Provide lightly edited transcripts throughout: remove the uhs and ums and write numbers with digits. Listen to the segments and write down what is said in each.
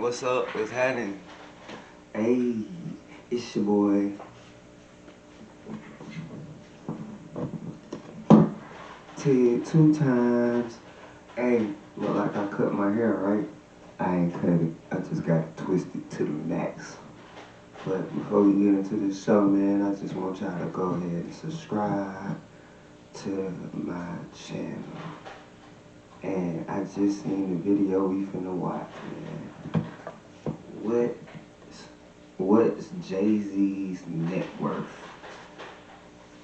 What's up? What's happening? Hey, it's your boy. Tell you 2 times. Hey, look like I cut my hair, right? I ain't cut it. I just got it twisted to the max. But before we get into this show, man, I just want y'all to go ahead and subscribe to my channel. And I just seen the video we finna watch, man. What's Jay-Z's net worth?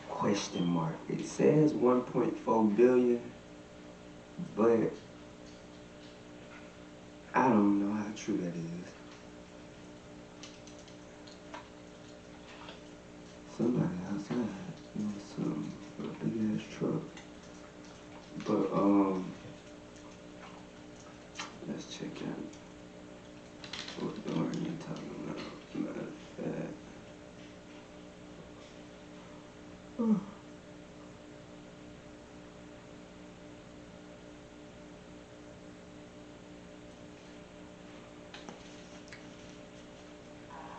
Question mark. It says 1.4 billion, but I don't know how true that is. Somebody outside doing something for a big ass truck. But let's check out what Dorian talking about. Matter of fact.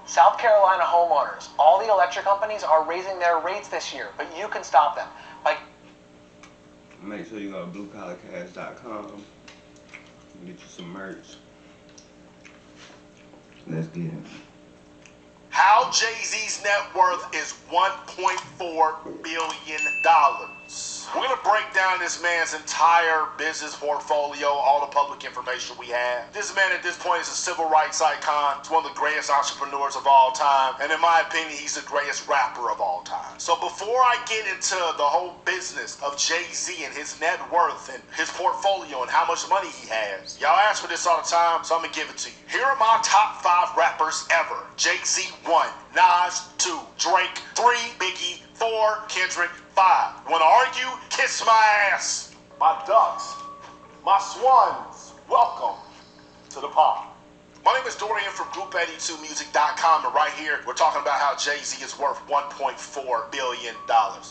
South Carolina homeowners, all the electric companies are raising their rates this year, but you can stop them. Make sure you go to bluecollarcash.com and get you some merch. Let's get it. How Jay-Z's net worth is $1.4 billion. We're going to break down this man's entire business portfolio, all the public information we have. This man at this point is a civil rights icon. He's one of the greatest entrepreneurs of all time. And in my opinion, he's the greatest rapper of all time. So before I get into the whole business of Jay-Z and his net worth and his portfolio and how much money he has, y'all ask for this all the time, so I'm going to give it to you. Here are my top 5 rappers ever. Jay-Z 1, Nas 2, Drake 3, Biggie 4, Kendrick 5. You want to argue? Kiss my ass. My ducks, my swans, welcome to the pod. My name is Dorian from Group82Music.com, and right here, we're talking about how Jay-Z is worth $1.4 billion.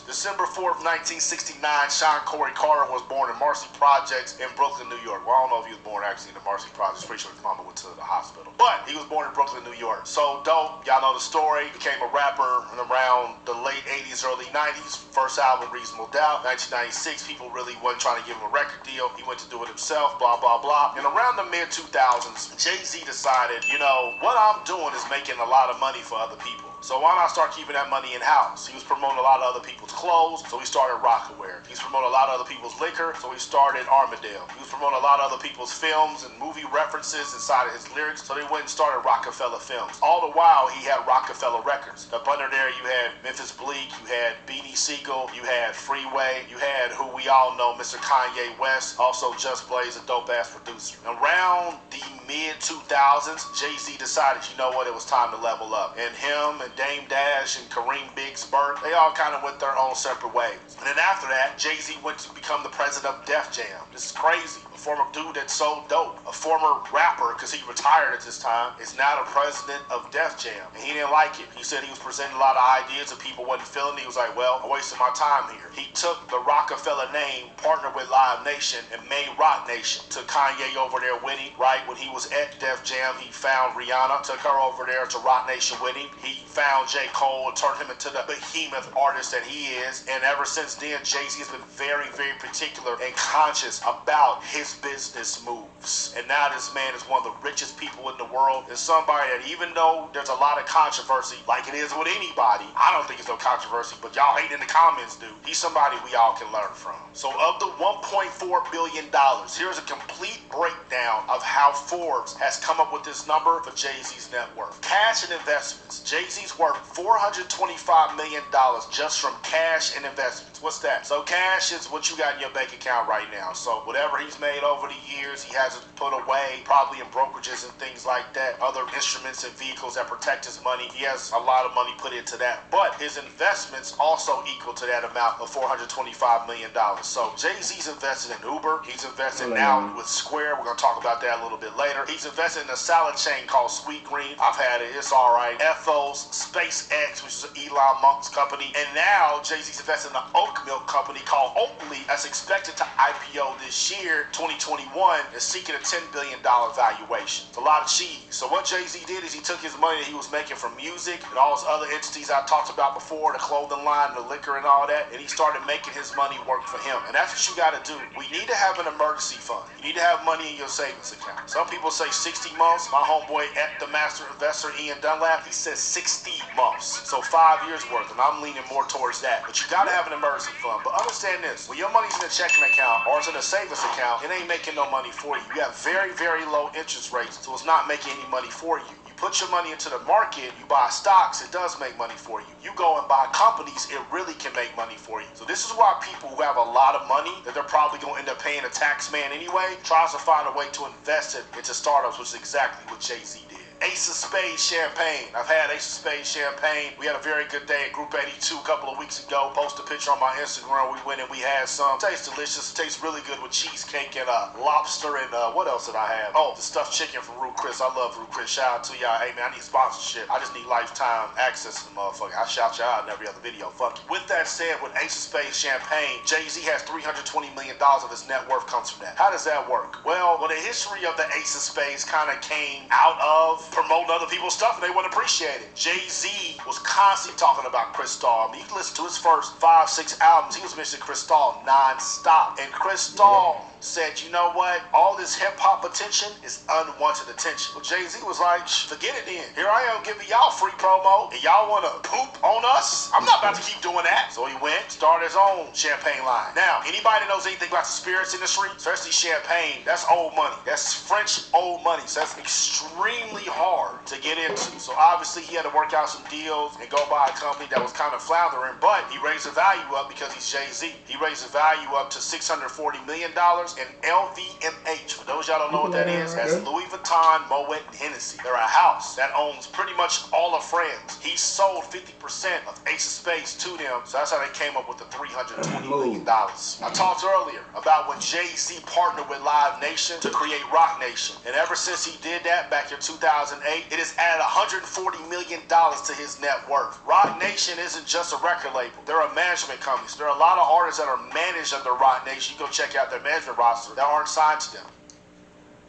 December 4th, 1969, Sean Corey Carter was born in Marcy Projects in Brooklyn, New York. Well, I don't know if he was born actually in the Marcy Projects. Pretty sure his mama went to the hospital. But he was born in Brooklyn, New York. So dope. Y'all know the story. Became a rapper in around the late 80s, early 90s. First album, Reasonable Doubt. 1996, people really wasn't trying to give him a record deal. He went to do it himself, blah, blah, blah. And around the mid-2000s, Jay-Z decided, you know, what I'm doing is making a lot of money for other people. So why not start keeping that money in-house? He was promoting a lot of other people's clothes, so he started Rocawear. He was promoting a lot of other people's liquor, so he started Armadale. He was promoting a lot of other people's films and movie references inside of his lyrics, so they went and started Rockefeller Films. All the while, he had Rockefeller Records. Up under there, you had Memphis Bleak, you had Beanie Siegel, you had Freeway, you had who we all know, Mr. Kanye West, also Just Blaze, a dope-ass producer. Around the mid-2000s, Jay-Z decided, you know what, it was time to level up. And him and Dame Dash and Kareem Biggs Burke, they all kind of went their own separate ways. And then after that, Jay-Z went to become the president of Def Jam. This is crazy. A former dude that's so dope, a former rapper, because he retired at this time, is now the president of Def Jam. And he didn't like it. He said he was presenting a lot of ideas and people wasn't feeling it. He was like, well, I'm wasting my time here. He took the Rockefeller name, partnered with Live Nation, and made Roc Nation. Took Kanye over there with him, right? When he was at Def Jam, he found Rihanna, took her over there to Roc Nation with him. He found J. Cole and turned him into the behemoth artist that he is. And ever since then, Jay-Z has been very, very particular and conscious about his business moves. And now this man is one of the richest people in the world, and somebody that, even though there's a lot of controversy, like it is with anybody, I don't think it's no controversy, but y'all hate in the comments, dude. He's somebody we all can learn from. So of the $1.4 billion, here's a complete breakdown of how Forbes has come up with this number for Jay-Z's net worth. Cash and investments. Jay-Z's worth $425 million just from cash and investments. What's that? So cash is what you got in your bank account right now. So whatever he's made over the years, he has it put away, probably in brokerages and things like that, other instruments and vehicles that protect his money. He has a lot of money put into that. But his investments also equal to that amount of $425 million. So Jay-Z's invested in Uber. He's invested now with Square. We're going to talk about that a little bit later. He's invested in a salad chain called Sweet Green. I've had it. It's all right. Ethos, SpaceX, which is Elon Musk's company, and now Jay-Z's invested in an oat milk company called Oatly that's expected to IPO this year, 2021, and seeking a $10 billion valuation. It's a lot of cheese. So what Jay-Z did is he took his money that he was making from music and all those other entities I talked about before, the clothing line, the liquor and all that, and he started making his money work for him. And that's what you got to do. We need to have an emergency fund. You need to have money in your savings account. Some people say 60 months. My homeboy at the master investor, Ian Dunlap, he says 60 months. So 5 years worth, and I'm leaning more towards that. But you got to have an emergency fund. But understand this, when your money's in a checking account or it's in a savings account, it ain't making no money for you. You have very, very low interest rates, so it's not making any money for you. Put your money into the market, you buy stocks, it does make money for you. You go and buy companies, it really can make money for you. So this is why people who have a lot of money that they're probably going to end up paying a tax man anyway, tries to find a way to invest it into startups, which is exactly what Jay-Z did. Ace of Spades champagne. I've had Ace of Spades champagne. We had a very good day at Group 82 a couple of weeks ago. Posted a picture on my Instagram. We went and we had some. Tastes delicious. Tastes really good with cheesecake and lobster and what else did I have? Oh, the stuffed chicken from Ruth Chris. I love Ruth Chris. Shout out to y'all. Hey man, I need sponsorship. I just need lifetime access to the motherfucker. I shout y'all out in every other video. Fuck you. With that said, with Ace of Spades champagne, Jay-Z has $320 million of his net worth comes from that. How does that work? Well, the history of the Ace of Spades kind of came out of promoting other people's stuff and they wouldn't appreciate it. Jay-Z was constantly talking about Cristal. I mean, you can listen to his first 5-6 albums. He was mentioning Cristal non-stop. And Cristal said, you know what? All this hip-hop attention is unwanted attention. Well, Jay-Z was like, forget it then. Here I am giving y'all free promo, and y'all want to poop on us? I'm not about to keep doing that. So he went, started his own champagne line. Now, anybody that knows anything about the spirits industry, especially champagne, that's old money. That's French old money. So that's extremely hard to get into. So obviously he had to work out some deals and go buy a company that was kind of floundering, but he raised the value up because he's Jay-Z. He raised the value up to $640 million. And LVMH, for those y'all don't know what that is, that's Louis Vuitton, Moet, and Hennessy. They're a house that owns pretty much all of France. He sold 50% of Ace of Spades to them, so that's how they came up with the $320 million. I talked earlier about when Jay-Z partnered with Live Nation to create Rock Nation, and ever since he did that back in 2008, it has added $140 million to his net worth. Rock Nation isn't just a record label. They're a management company. So there are a lot of artists that are managed under Rock Nation. You go check out their management roster that aren't signed to them.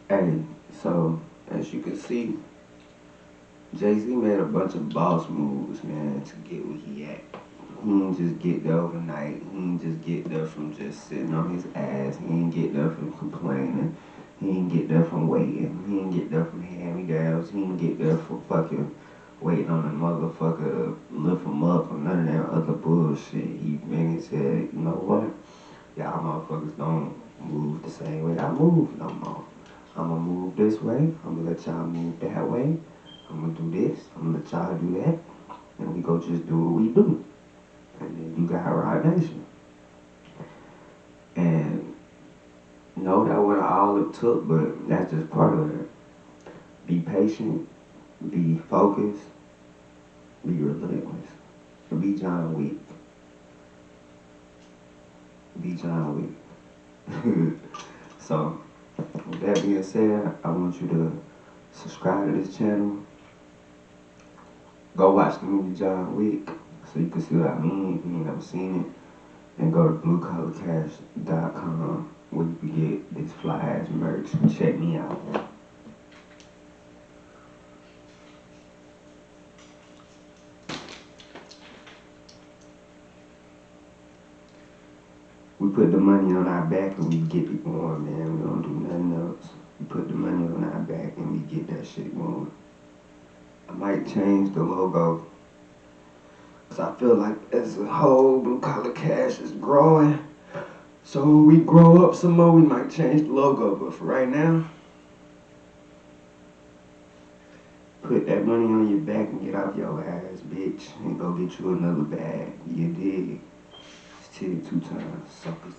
Hey, so as you can see, Jay-Z made a bunch of boss moves, man, to get where he at. He didn't just get there overnight. He didn't just get there from just sitting on his ass. He didn't get there from complaining. He didn't get there from waiting. He didn't get there from hand-me-downs. He didn't get there from fucking waiting on a motherfucker to lift him up or none of that other bullshit. He went and said, you know what? Y'all motherfuckers don't move the same way I move no more. I'm gonna move this way. I'm gonna let y'all move that way. I'm gonna do this. I'm gonna let y'all do that. And we go just do what we do. And then you got Rock Nation. And no, that wasn't all it took, but that's just part of it. Be patient. Be focused. Be relentless. Be John Wick. Be John Wick. So, with that being said, I want you to subscribe to this channel. Go watch the movie John Wick so you can see what I mean if you ain't never seen it. And go to bluecollarcash.com where you can get this fly ass merch. Check me out. We put the money on our back and we get it going, man. We don't do nothing else. We put the money on our back and we get that shit going. I might change the logo. Cause I feel like as a whole, Blue Collar Cash is growing. So when we grow up some more, we might change the logo. But for right now, put that money on your back and get off your ass, bitch. And go get you another bag. You dig? It's 2 times, suckers.